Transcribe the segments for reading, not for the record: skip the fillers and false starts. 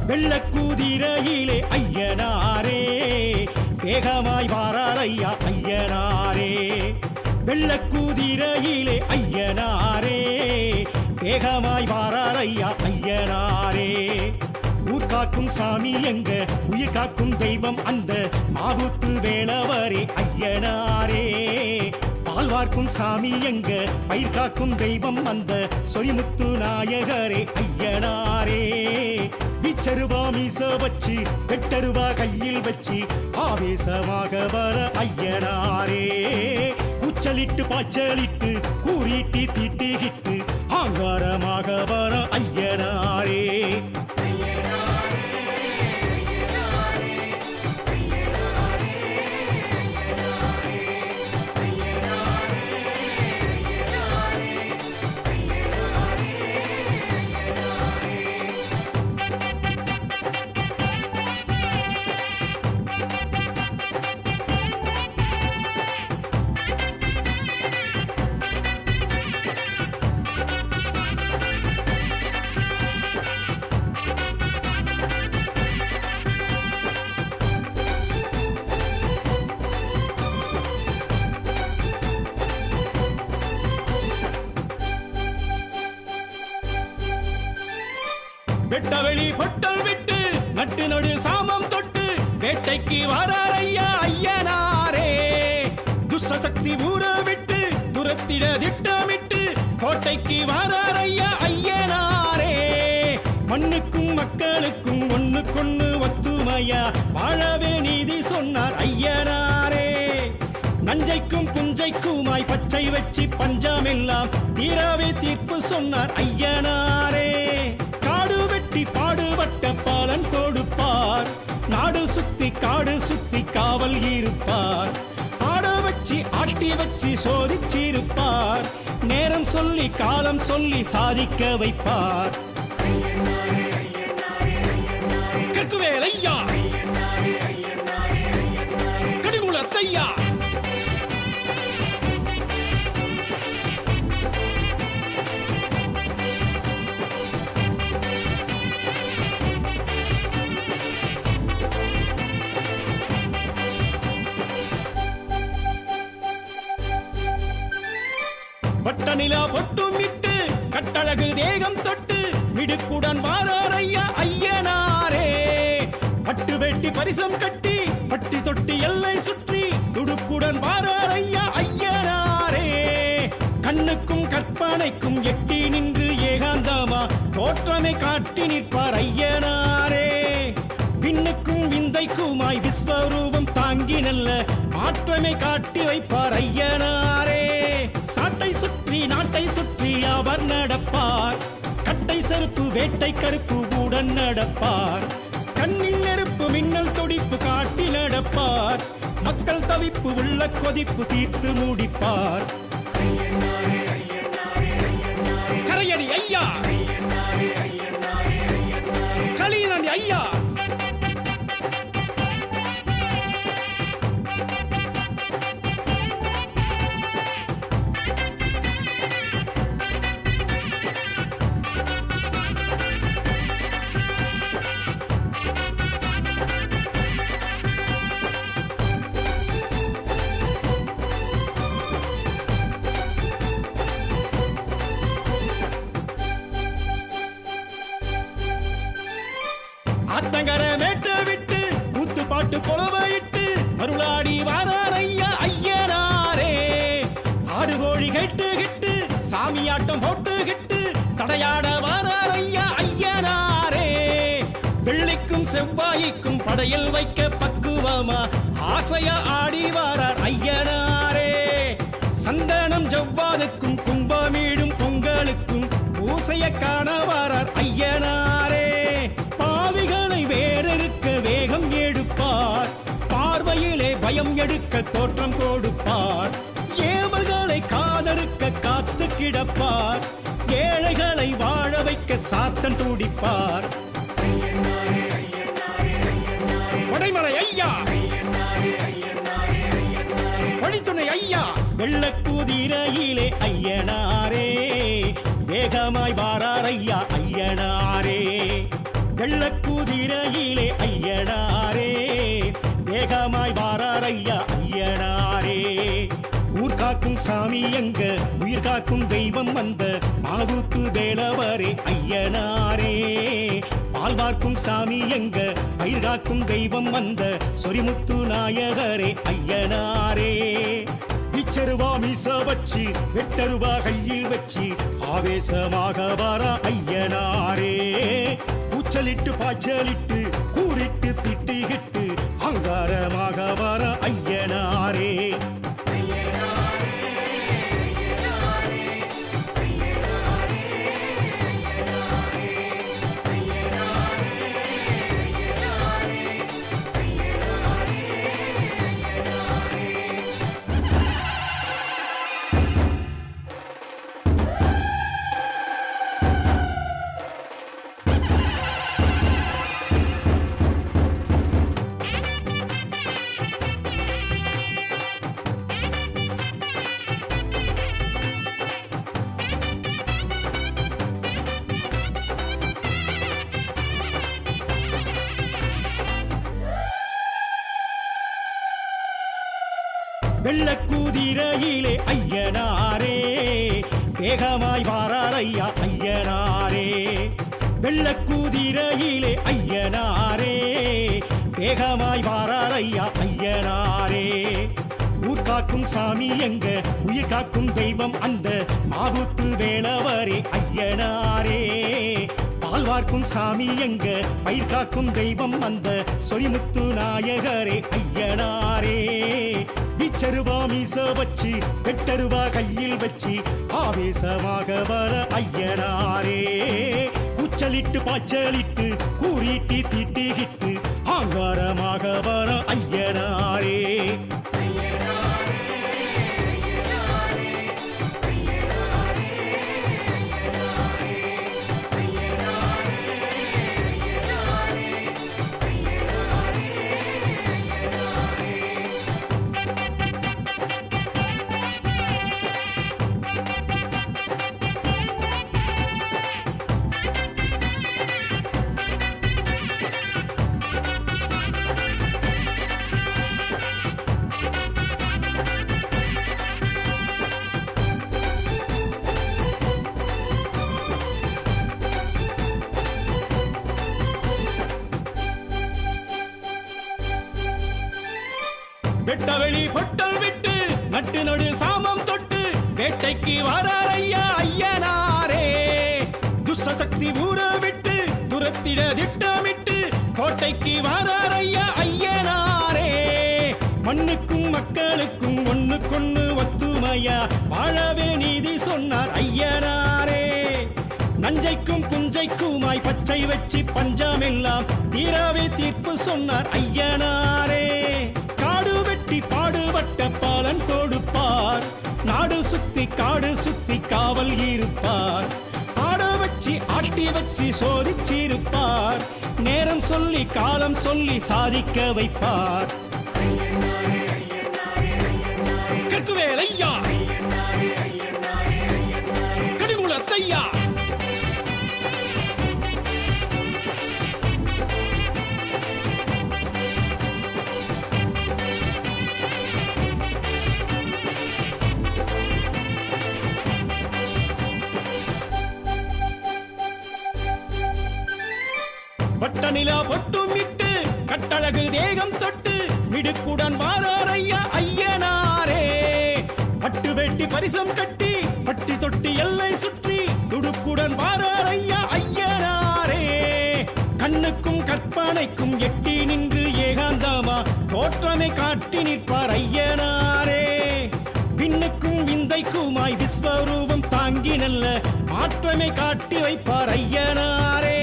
வெள்ளக்கூதிரையிலே ஐயனாரே வேகமாய் வாரார் ஐயா ஐயனாரே. வெள்ளக்கூதிரையிலே ஐயனாரே வேகமாய் வாரார் ஐயா ஐயனாரே. ஊர் காக்கும் சாமி எங்க உயிர் காக்கும் தெய்வம் அந்த மாவுத்து வேளவரே ஐயனாரே. பால் வார்க்கும் சாமி எங்க பயிர் காக்கும் தெய்வம் அந்த சொரிமுத்து நாயகரே ஐயனாரே. விச்சருவா மீச வச்சு வெட்டருவா கையில் வச்சு ஆவேசமாக வர ஐயனாரே. கூச்சலிட்டு பாய்ச்சலிட்டு கூறிட்டு தீட்டுகிட்டு ஆங்காரமாக வர ஐயனாரே. வெட்டவெளி பொட்டல் விட்டு நட்டு நடு சாமம் தொட்டு வேட்டைக்கு வாரார் ஐயா ஐயனாரே. துஷ்சக்தி ஊற விட்டு துரத்திட திட்டமிட்டு கோட்டைக்கு வாரார் ஐயா ஐயனாரே. மண்ணுக்கும் மக்களுக்கும் ஒண்ணுக்கொண்ணு ஒத்துமையா வாழவே நீதி சொன்னார் ஐயனாரே. நஞ்சைக்கும் புஞ்சைக்குமாய் பச்சை வச்சு பஞ்சமெல்லாம் தீராவே தீர்ப்பு சொன்னார் ஐயனாரே. காடு வெட்டி பாடுபட்ட பாலன் கொடுப்பார், நாடு சுத்தி காடு சுத்தி காவல் இருப்பார். ஆட வச்சு ஆட்டி வச்சு சோதிச்சிருப்பார், நேரம் சொல்லி காலம் சொல்லி சாதிக்க வைப்பார். கற்குவேல் ஐயா கடிகுலத்தையா பட்டநிலா பொட்டும் விட்டு கட்டழகு தேகம் தொட்டு மிடுக்குடன் வாரார் ஐயா ஐயனாரே. பட்டு வெட்டி பரிசம் கட்டி பட்டி தொட்டி எல்லை சுற்றி துடுக்குடன் வாரார் ஐயா ஐயனாரே. கண்ணுக்கும் கற்பனைக்கும் எட்டி நின்று ஏகாந்தமா தோற்றமை காட்டி நிற்பார் ஐயனாரே. பின்னுக்கும் விந்தைக்குமாய் விஸ்வரூபம் தாங்கி நல்ல மாற்றமை காட்டி வைப்பார் ஐயனாரே. சாட்டை சுற்றி நாட்டை சுற்றி அவர் நடப்பார், கட்டை செருப்பு வேட்டை கருப்பு உடன் நடப்பார். கண்ணில் நெருப்பு மின்னல் துடிப்பு காட்டி நடப்பார், மக்கள் தவிப்பு உள்ள கொதிப்பு தீர்த்து முடிப்பார். கரையடி ஐயா கலியனடி ஐயா ஆத்தங்கர மேட்ட விட்டு கூத்து பாட்டு கொலவையிட்டு அருளாடி வாரார் ஐயா ஐயனாரே. ஆடு கோழி கேட்டு கிட்டு சாமியாட்டம் போட்டு கிட்டு சடையாட வாரார் ஐயா ஐயனாரே. வெள்ளிக்கும் செவ்வாய்க்கும் படையில் வைக்க பக்குவமா ஆசையா ஆடி வாரார் ஐயனாரே. சந்தனம் ஜவ்வாதுக்கும் கும்பமீடும் பொங்கலுக்கும் பூசைய காண வாரார் ஐயனாரே. பாவிகளை வேறெடுக்க வேகம் எடுப்பார், பார்வையிலே பயம் எடுக்க தோற்றம் கொடுப்பார். ஏவல்களை காதறுக்க காத்து கிடப்பார், ஏழைகளை வாழ வைக்க சாத்தன் துடிப்பார். வடைமலை ஐயா வழித்துணை ஐயா. வெள்ளக்கூதிரையிலே ஐயனாரே வேகமாய் வாரார் ஐயா ஐயனாரே. வெள்ளக்குதிரையிலே ஐயனாரே வேகமாய் வாரார் ஐயா ஐயனாரே. ஊர் காக்கும் சாமி எங்க உயிர் காக்கும் தெய்வம் வந்த மாவூத்து வேலவரே ஐயனாரே. பால் பார்க்கும் சாமி எங்க பயிர் காக்கும் தெய்வம் வந்த சொரிமுத்து நாயகரே ஐயனாரே. பிச்சருவா மீச வச்சு வெட்டருவா கையில் வச்சு ஆவேசமாக வர ஐயனாரே. கூச்சலிட்டு பாய்ச்சலிட்டு கூறிட்டு திட்டிகிட்டு அங்காரமாக வர ஐயனாரே. வெள்ளக்குதிரையிலே ஐயனாரே வேகமாய் வாரார் ஐயா ஐயனாரே. வெள்ளக்குதிரையிலே ஐயனாரே வேகமாய் வாரார் ஐயா ஐயனாரே. ஊர் காக்கும் சாமி எங்க உயிர் காக்கும் தெய்வம் அந்த மாவூத்து வேலவரே ஐயனாரே. பால் வார்க்கும் சாமி எங்க பயிர் காக்கும் தெய்வம் அந்த சொரிமுத்து நாயகரே ஐயனாரே. பிச்சருவா மீச வச்சு வெட்டருவா கையில் வச்சு ஆவேசமாக வர ஐயனாரே. கூச்சலிட்டு பாய்ச்சலிட்டு கூறிட்டு திட்டிகிட்டு ஆங்காரமாக வர ஐயனாரே. வெட்டவெளி பொட்டல் விட்டு நட்டு நடு சாமம் தொட்டு வேட்டைக்கு வரார் ஐயா ஐயனாரே. துஷ்சக்தி ஊற விட்டு துரத்திட திட்டமிட்டு கோட்டைக்கு வரார் ஐயா ஐயனாரே. மண்ணுக்கும் மக்களுக்கும் ஒண்ணுக்கொண்ணு ஒத்துமையா வாழவே நீதி சொன்னார் ஐயனாரே. நஞ்சைக்கும் புஞ்சைக்குமாய் பச்சை வச்சு பஞ்சமெல்லாம் தீராவே தீர்ப்பு சொன்னார் ஐயனாரே. காடு வெட்டி பாடுபட்ட பாலன் கொடுப்பார் நாடு சுத்தி காடு சுத்தி காவல் இருப்பார். ஆட வச்சு ஆட்டி வச்சு சோதிச்சிருப்பார் நேரம் சொல்லி காலம் சொல்லி சாதிக்க வைப்பார். கற்குவேல் ஐயா கடிகுலத்தையா பட்டநிலா பொட்டும் இட்டு கட்டழகு தேகம் தொட்டு மிடுக்குடன் வாரார் ஐயா ஐயனாரே. பட்டு வெட்டி பரிசம் கட்டி பட்டி தொட்டி எல்லை சுற்றி துடுக்குடன் வாரார் ஐயா ஐயனாரே. கண்ணுக்கும் கற்பனைக்கும் எட்டி நின்று ஏகாந்தமா தோற்றமை காட்டி நிற்பார் ஐயனாரே. பின்னுக்கும் விந்தைக்குமாய் விஸ்வரூபம் தாங்கி நல்ல மாற்றமை காட்டி வைப்பார் ஐயனாரே.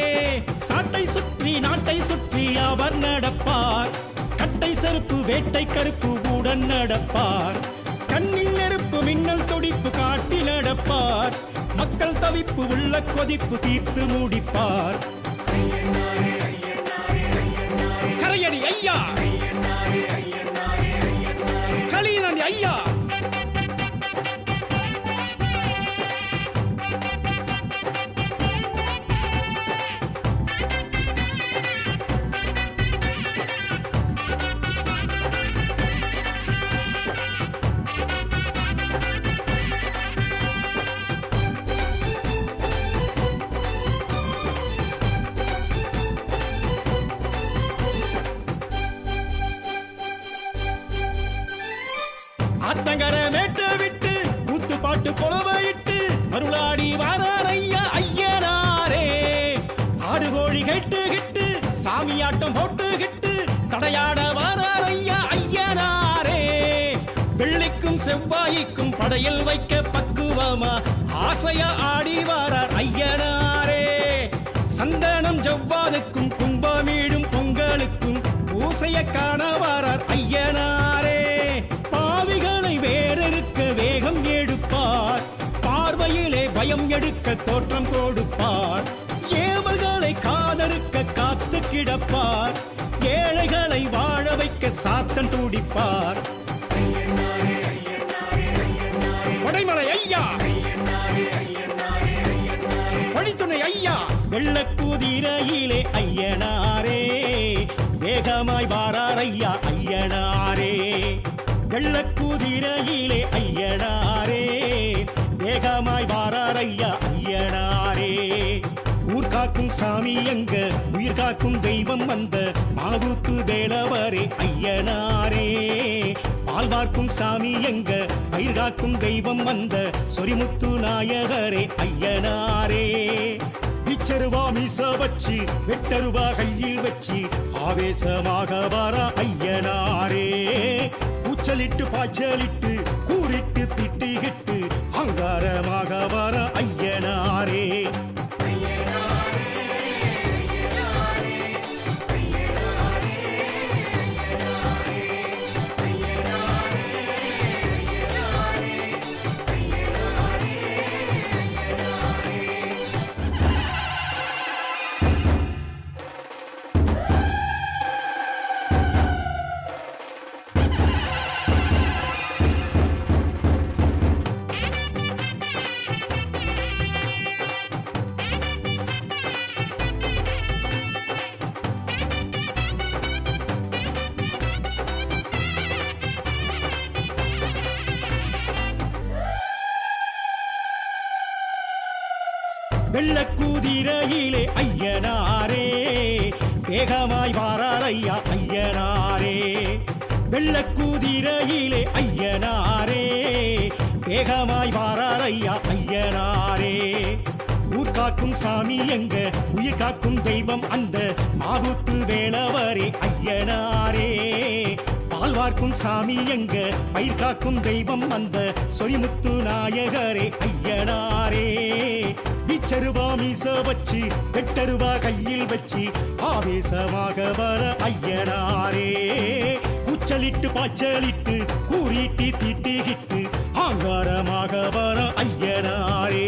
சாட்டை சுற்றி நாட்டை சுற்றி அவர் நடப்பார் கட்டை செருப்பு வேட்டை கருப்பு உடன் நடப்பார். கண்ணில் நெருப்பு மின்னல் துடிப்பு காட்டி நடப்பார். மக்கள் தவிப்பு உள்ள கொதிப்பு தீர்த்து முடிப்பார். கரையடி ஐயா களியனடி ஐயா ஆத்தங்கர மேட்டு விட்டு கூத்து பாட்டு கொலவையிட்டு மருளாடி வாரார் ஐயா ஐயனாரே. ஆடு கோழி கேட்டுகிட்டு சாமியாட்டம் போட்டுகிட்டு சடையாட வாரார் ஐயா ஐயனாரே. வெள்ளிக்கும் செவ்வாய்க்கும் படையில் வைக்க பக்குவமா ஆசையா ஆடி வாரார் ஐயனாரே. சந்தனம் ஜவ்வாதுக்கும் கும்பமீடும் பொங்கலுக்கும் பூசைய காண வாரார் ஐயனாரே. பாவிகளை வேறறுக்க வேகம் எடுப்பார், பார்வையிலே பயம் எடுக்க தோற்றம் கொடுப்பார். ஏவல்களை காதறுக்க காத்து கிடப்பார், ஏழைகளை வாழ வைக்க சாத்தன் துடிப்பார். கொடைமலை ஐயா, வழித்துணை ஐயா, வெள்ளக்குதிரையிலே ஐயனாரே. வேகமாய் வாரார் ஐயா ஐயனாரே. வெள்ளக்குதிரையிலே ஐயனாரே. வேகமாய் வாரார் ஐயா ஐயனாரே. ஊர் காக்கும் சாமி எங்க, உயிர் காக்கும் தெய்வம் வந்த மாவுத்து வேலவரே ஐயனாரே. பால் பார்க்கும் சாமி எங்க, பயிர் காக்கும் தெய்வம் வந்த சொரிமுத்து நாயகரே ஐயனாரே. பிச்சருவா மீச வச்சு வெட்டருவா கையில் வச்சு ஆவேசமாக வர ஐயனாரே. கூச்சலிட்டு பாய்ச்சலிட்டு கூறிட்டு திட்டிகிட்டு அங்காரமாக வர ஐயனாரே. வெள்ளக்குதிரையிலே ஐயனாரே. வேகமாய் வாரார் ஐயா ஐயனாரே. வெள்ளக்குதிரையிலே ஐயனாரே. வேகமாய் வாரார் ஐயா ஐயனாரே. ஊர் காக்கும் சாமி எங்க, உயிர் காக்கும் தெய்வம் அந்த மாவுத்து வேலவரே ஐயனாரே. பால் வார்க்கும் சாமி எங்க, பயிர் காக்கும் தெய்வம் அந்த சொரிமுத்து நாயகரே ஐயனாரே. பிச்சருவா மீச வச்சு வெட்டருவா கையில் வச்சு ஆவேசமாக வர ஐயனாரே. கூச்சலிட்டு பாய்ச்சலிட்டு கூறிட்டு திட்டிகிட்டு ஆங்காரமாக வர ஐயனாரே.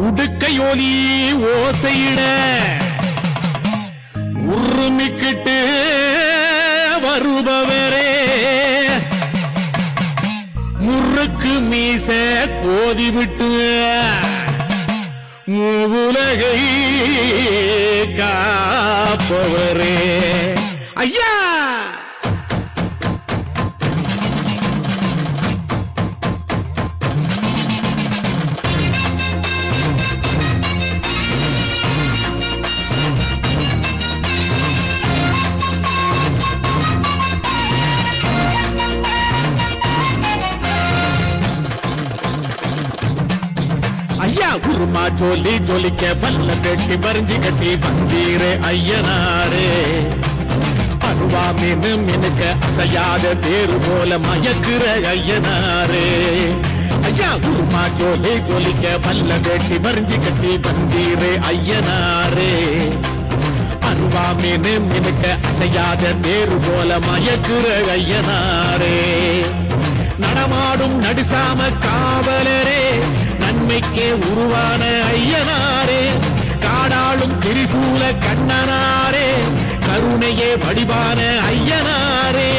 உடுக்கையொலி ஓசையிட உருமிக்கிட்டு வருபவரே முறுக்கு மீச கோதி விட்டு உலகை காப்பவரே ஐயா. குருமா ஜோலி ஜோலிக்க பல்ல கட்டி பறிஞ்சு கட்டி வந்தீரே ஐயனாரே. அருவா மீனு மினுக்க அசையாத தேரு போல மயக்குற ஐயனாரே. ஐயா குருமா ஜோலி ஜோலிக்க பல்ல கட்டி பறிஞ்சு கட்டி வந்தீரே ஐயனாரே. அருவா மீனு மினுக்க அசையாத தேரு போல மயக்குற ஐயனாரே. நடமாடும் நடுசாம காவலரே நன்மைக்கே உருவான ஐயனாரே. காடாளும் திரிசூல கண்ணனாரே கருணையே வடிவான ஐயனாரே.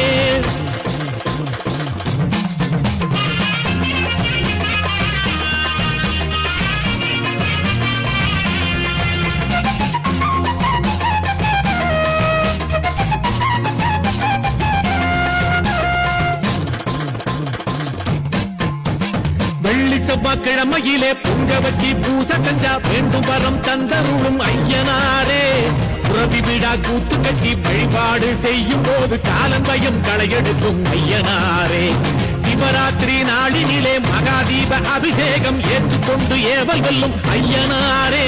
செவ்வாய்க்கிழமையிலே பொங்க வச்சி பூச செஞ்சா வேண்டும் வரம் தந்தருளும் ஐயனாரே. புறவி விடா கூத்து கட்டி வழிபாடு செய்யும் போது காலம் பயம் களையெடுக்கும் ஐயனாரே. சிவராத்திரி நாளினிலே மகாதீப அபிஷேகம் ஏற்றுக்கொண்டு ஏவல் வெல்லும் ஐயனாரே.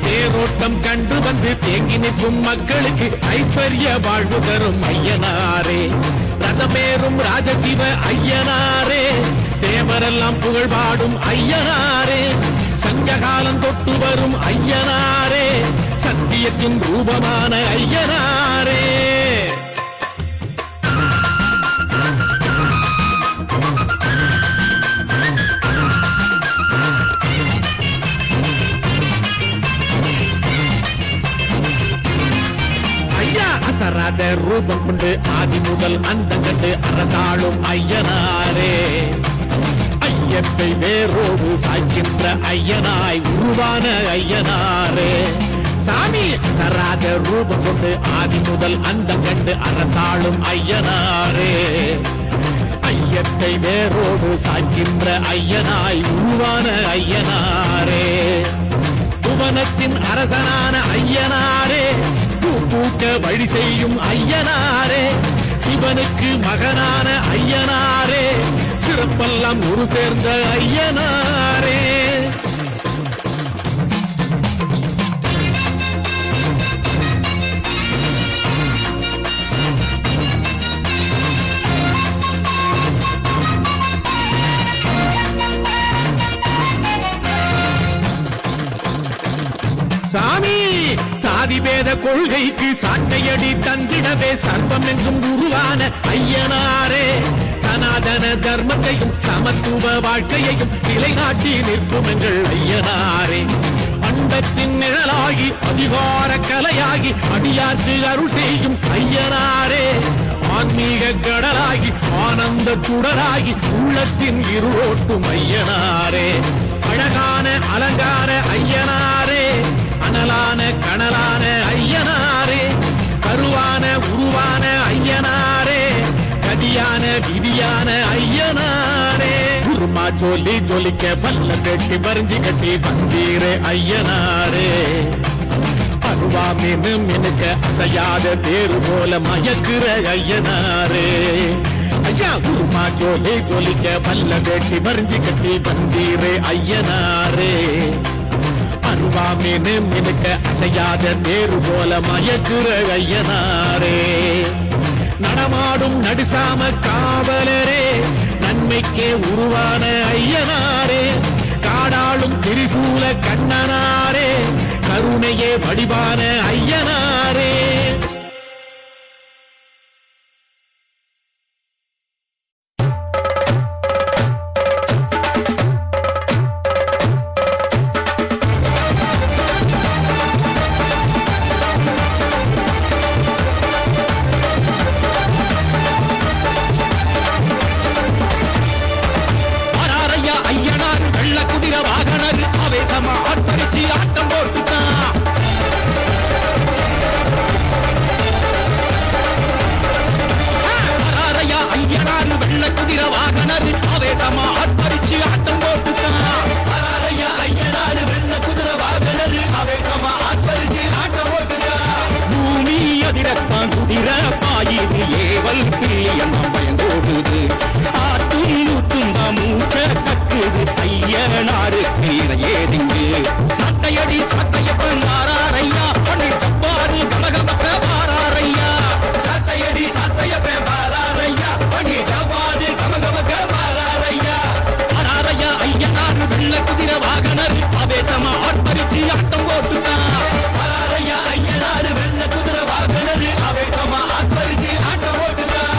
தேரோட்டம் கண்டு வந்து தேங்கி நிற்கும் மக்களுக்கு ஐஸ்வர்ய வாழ்வு தரும் ஐயனாரே. ரதமேறும் ராஜசிவ ஐயனாரே. தேவரெல்லாம் புகழ் பாடும் ஐயனாரே. சங்ககாலம் தொட்டு வரும் ஐயனாரே. சத்தியத்தின் ரூபமான ஐயனாரே. அசராத ரூபம் கொண்டு ஆதி முதல் அந்த கண்டு அரசாளும் ஐயனாரே. ஐயத்தை வேரோடு சாய்க்கின்ற ஐயனாய் உருவான ஐயனாரே. சாமி அசராத ரூபம் கொண்டு ஆதி முதல் அந்த கண்டு அரசாளும் ஐயனாரே. ஐயத்தை வேரோடு சாய்க்கின்ற ஐயனாய் உருவான ஐயனாரே. புவனத்தின் அரசனான ஐயனாரே. பூக்க வழி செய்யும் ஐயனாரே, சிவனுக்கு மகனான ஐயனாரே, சிறப்பெல்லாம் ஒரு சேர்ந்த ஐயனாரே. சாமி சாதி பேத கொள்கைக்கு சாட்டையடி தந்திடவே சர்வம் என்றும் உருவான ஐயனாரே, சனாதன தர்மத்தையும் சமத்துவ வாழ்க்கையையும் நிலைநாட்டி நிற்கும் எங்கள் ஐயனாரே. அண்டத்தின் நிழலாகி அதிகார கலையாகி அடியாற்று அருள் செய்யும் ஐயனாரே, ஆன்மீக கடலாகி ஆனந்த சுடராகி உள்ளத்தின் இருளோட்டும் ஐயனாரே. அழகான அலங்கார ஐயனாரே, அனலான கனலான ஐயனாரே, கருவான உருவான ஐயனாரே, கதியான விதியான ஐயனாரே. குருமா சொல்லி ஜொலிக்க பல்ல கட்டி பறிஞ்சு கட்டி வந்தீரே ஐயனாரே, அருவாமி மினுக்க அசையாத தேரு போல மயக்குற ஐயனாரே. ஐயா குருமா ஜோலி ஜொலிக்க பல்ல கட்டி பறிஞ்சு கட்டி வந்தீரே ஐயனாரே, அருவாமி மினுக்க அசையாத தேரு போல மயக்குற ஐயனாரே. நடமாடும் நடுசாம காவலரே, நன்மைக்கே உருவான ஐயனாரே, காடாளும் திரிசூல கண்ணனாரே, கருணையே வடிவான ஐயனாரே. ஐயனார் வெள்ள குதிரை வாகனர் ஆவேசமா ஆட்டரிச்சு ஆட்டம் போட்டுட்டான். ஐயனார் வெள்ள குதிரை வாகனர் ஆவேசமா ஆட்டரிச்சு ஆட்டம் போட்டுட்டான். ஐயனார் வெள்ள குதிரை வாகனர் ஆவேசமா ஆட்டரிச்சு ஆட்டம் போட்டுட்டான். பூமி அதிரத்தான் குதிரை பாயிது ஏவல் பிள்ளையன் பயந்தோடுது, ஆட்டும் ஊற்றும் மூச்ச கக்குது ஐயனாருக்கு ஏதிங்கு. சட்டையடி சட்டையப்பன் வாராரையா, பண்ணிட்டப்பாரு கலகலப்ப வாராரையா. சட்டையடி சட்டையப்பன் வாராரையா, பண்ணிட்டப்பாரு கலகலப்ப வாராரையா. வாராரையா ஐயனார் வெள்ள குதிரை வாகனர் ஆவேசமா ஆட்பரிச்சு ஆட்டம் போட்டுட்டான். வாராரையா ஐயனார் வெள்ள குதிரை வாகனர் ஆவேசமா ஆட்பரிச்சு ஆட்டம் போட்டுட்டான்.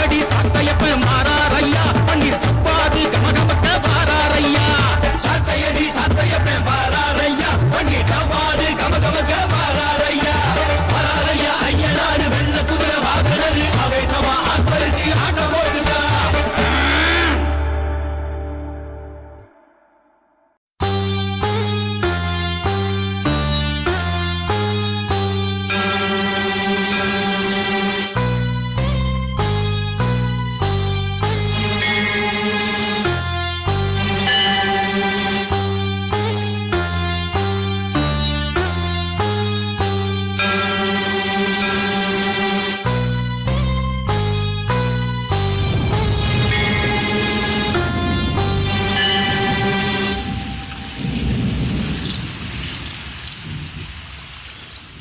சாட்டையடி சாட்டையப்ப மாறாரையா பன்னீர் துப்பாது கமகமக்க பாராரையா சாட்டையடி சாட்டையப்ப பாராரையா பன்னீர் துப்பாது கமகமக்க பாராரையா பாராரையா ஐயனாரு வெள்ள குதிரை வாகனரு ஆவேசமா ஆர்ப்பரிச்சு ஆட்டம் போட்டுட்டா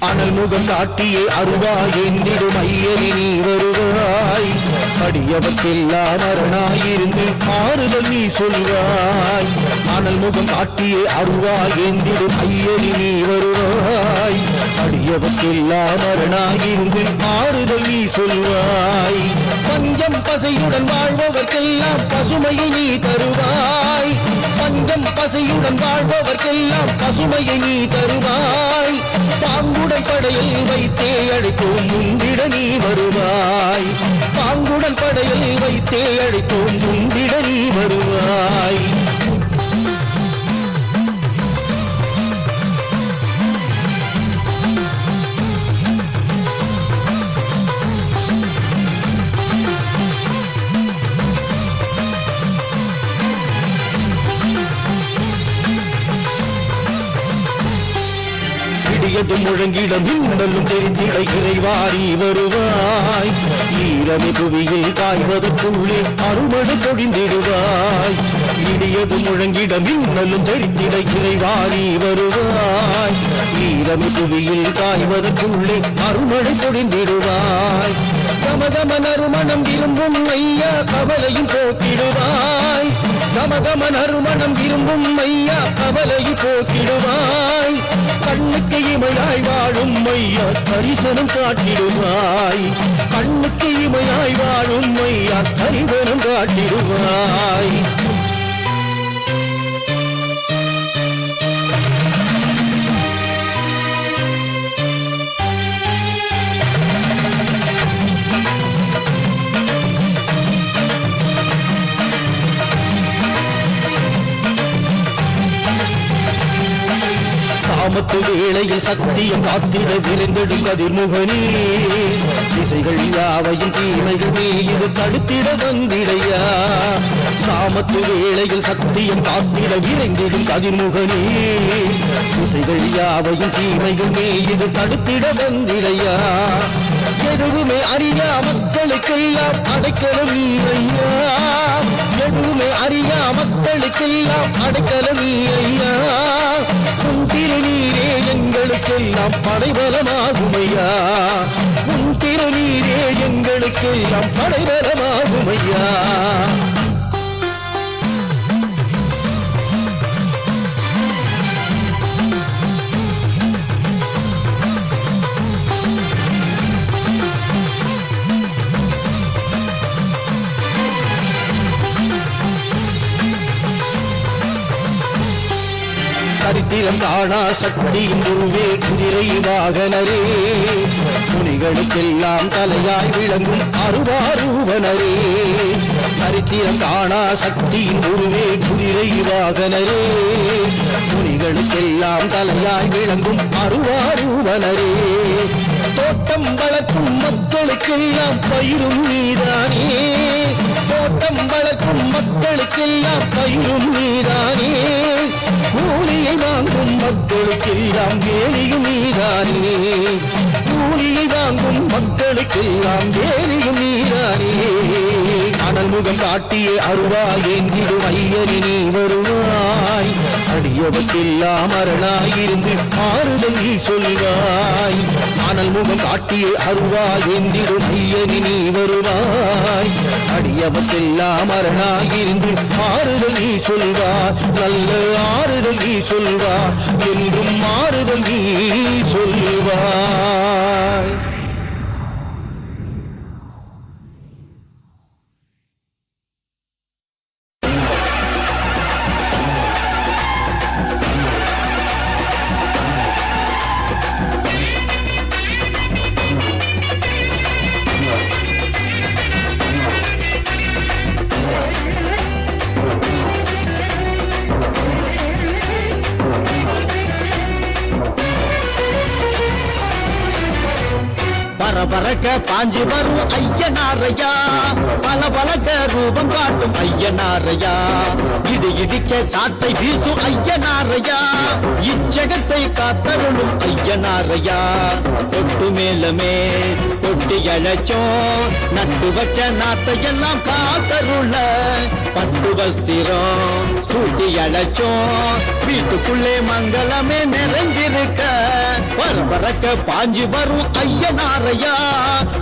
அனல் முகம் காட்டியே அருவாய் என்றிடும் ஐயனி நீ வருவாய் அடியவர்க்கெல்லாம் அரணாயிருந்து ஆறுதல் நீ சொல்வாய் அனல் முகம் காட்டியே அருவாய் என்றிடும் ஐயனி நீ வருவாய் அடியவர்க்கெல்லாம் அரணாயிருந்து ஆறுதல் நீ சொல்வாய் பஞ்சம் பசையுடன் வாழ்பவர்க்கெல்லாம் பசுமையை நீ தருவாய் பஞ்சம் பசையுடன் வாழ்பவர்க்கெல்லாம் பசுமையை நீ தருவாய் பாங்குடன் படையில் வைத்தே அழைத்தோம் முந்திட நீ வருவாய் பாங்குடன் படையில் வைத்தே அழைத்தோம் முந்திட நீ வருவாய் இடியது முழங்கிடம் இன்னலும் தெரிந்திட இறைவாரி வருவாய் ஈரமி புவியில் காய்வதற்குள்ளே அருமடு பொழிந்திடுவாய் இடியது முழங்கிடம் இன்னலும் தெரிந்திட இறைவாரி வருவாய் ஈரமி புவியில் காய்வதற்குள்ளே அருமடு பொழிந்திடுவாய் கமகம நறுமணம் விரும்பும் ஐயா கவலையும் போக்கிடுவாய் கமகம நறுமணம் விரும்பும் ஐயா கவலையும் போக்கிடுவாய் கண்ணுக்கு இமையாய் வாழும் ஐயா தரிசனம் காட்டிடுவாய் கண்ணுக்கு இமையாய் வாழும் ஐயா தரிசனம் காட்டிடுவாய் சாமத்து வேளையில் சத்தியம் காத்திட விரைந்தெடும் கதிர்முகனே திசைகள் யாவையும் தீமைகள் மீது தடுத்திட வந்திடையா சாமத்து வேளையில் சத்தியம் காத்திட விரைந்திடும் கதிர்முகனே திசைகள் யாவையும் தீமைகள் மீது தடுத்திட வந்திடையா எதுவுமே அறியா மக்களுக்கெல்லாம் அடைக்கலம் ஐயா எதுவுமே அறியா மக்களுக்கெல்லாம் அடைக்கலம் ஐயா உன் திருநீரே எங்களுக்கெல்லாம் படைபலமாகுமையா உன் திருநீரே எங்களுக்கெல்லாம் படைபலமாகுமையா சரித்திரம் காணா சக்தியின் குருவே குதிரை வாகனரே முனிகளுக்கெல்லாம் தலையாய் விளங்கும் அருவாரூபனரே சரித்திரம் காணா சக்தியின் குருவே குதிரை வாகனரே முனிகளுக்கெல்லாம் தலையாய் விளங்கும் அருவாரூபனரே தோட்டம் வளர்க்கும் மக்களுக்கெல்லாம் பயிரும் நீதானே தோட்டம் வளர்க்கும் மக்களுக்கெல்லாம் பயிரும் நீதானே கூலியை வாங்கும் மக்களுக்கெல்லாம் வேலியும் நீதானே கூலியை வாங்கும் மக்களுக்கெல்லாம் வேலியும் நீதானே அனல் முகம் காட்டியே அருவாய் எங்கிடும் ஐயனி நீ வருவாய் அடியவர்க்கெல்லாம் அரணாயிருந்து ஆறுதல் நீ சொல்வாய் அனல் முகம் காட்டியே அருவாய் எங்கிடும் ஐயனி நீ வருவாய் அடியவர்க்கெல்லாம் அரணாயிருந்து ஆறுதல் நீ சொல்வாய் நல்ல ஆறுதல் நீ சொல்வாய் என்றும் ஆறுதல் நீ சொல்வாய் பறக்க பாஞ்சு வரும் ஐயனாரையா பல பழக்க ரூபம் காட்டும் ஐயனாரையா இடி இடிக்க சாட்டை வீசும் ஐயனாரையா இச்சகத்தை காத்தருளும் ஐயனாரையா கொட்டு மேலமே கொட்டி அழைச்சோம் நட்டு வச்ச நாத்தை எல்லாம் காத்தருள பட்டு வஸ்திரம் சூட்டி அழைச்சோம் வீட்டுக்குள்ளே மங்களமே நிறைஞ்சிருக்க பரபரக்க பாஞ்சு வரும் ஐயனாரையா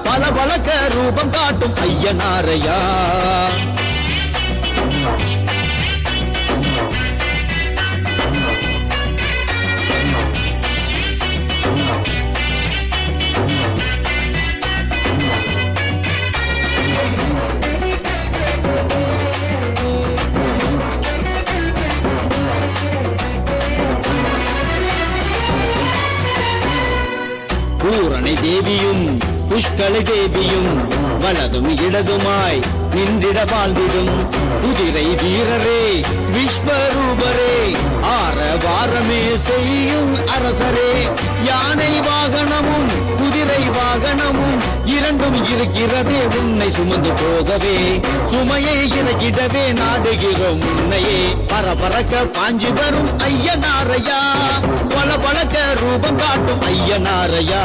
பல பழக்க ரூபம் காட்டும் ஐயனாரையா பூரணை தேவியும் புஷ்கலை தேவியும் வலதும் இடதுமாய் நின்றிட வாழ்ந்திடும் குதிரை வீரரே விஸ்வரூபரே ஆர வாரமே செய்யும் அரசரே யானை வாகனமும் குதிரை வாகனமும் இரண்டும் இருக்கிறதே உன்னை சுமந்து போகவே சுமையை இறக்கிடவே நாடுகிறோம் உன்னையே பரபரக்க பாஞ்சு வரும் ஐயனாரையா பல பழக்க ரூபம் காட்டும் ஐயனாரையா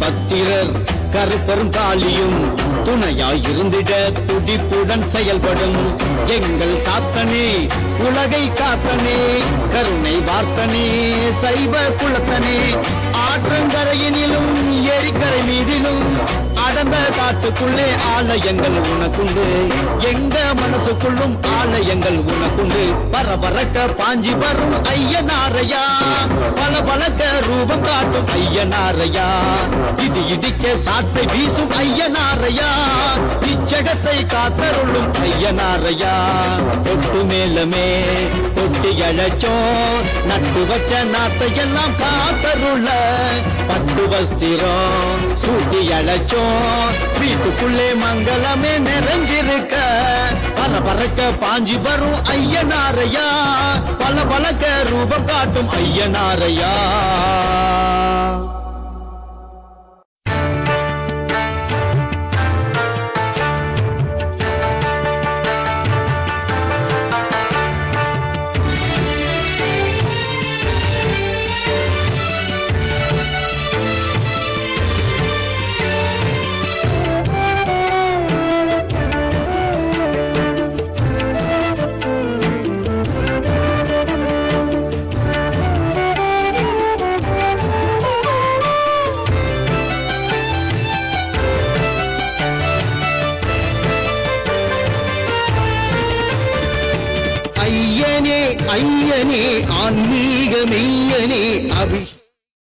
பக்திரர் கருப்பரும் காளியும் துணையாய் இருந்திட துடிப்புடன் செயல்படும் எங்கள் சாத்தனே உலகை காத்தனே கருணை வார்த்தனே சைவ குலத்தனே ஆற்றங்கரையினிலும் ஏரிக்கரை மீதிலும் அடர்ந்த காட்டுக்குள்ளே ஆலயங்கள் உனக்குண்டு எங்க மனசுக்குள்ளும் ஆலயங்கள் உனக்குண்டு பரபரக்க பாஞ்சி வரும் ஐயனாரையா பல பழக்க ரூபம் காட்டும் ஐயனாரையா இது இடிக்க சாட்டை வீசும் ஐயனாரையா இச்சகத்தை காத்தருளும் ஐயனாரையா கொட்டு மேலமே கொட்டி அழைச்சோம் நட்டு வச்ச நாத்தை எல்லாம் காத்தருள பட்டு வஸ்திரம் சூட்டி அழைச்சோம் வீட்டுக்குள்ளே மங்களமே நிறைஞ்சிருக்க பரபரக்க பாஞ்சி வரும் ஐயனாரையா பல பழக்க ரூபம் காட்டும் ஐயனாரையா ஐயனே ஆன்மீக மெய்யனே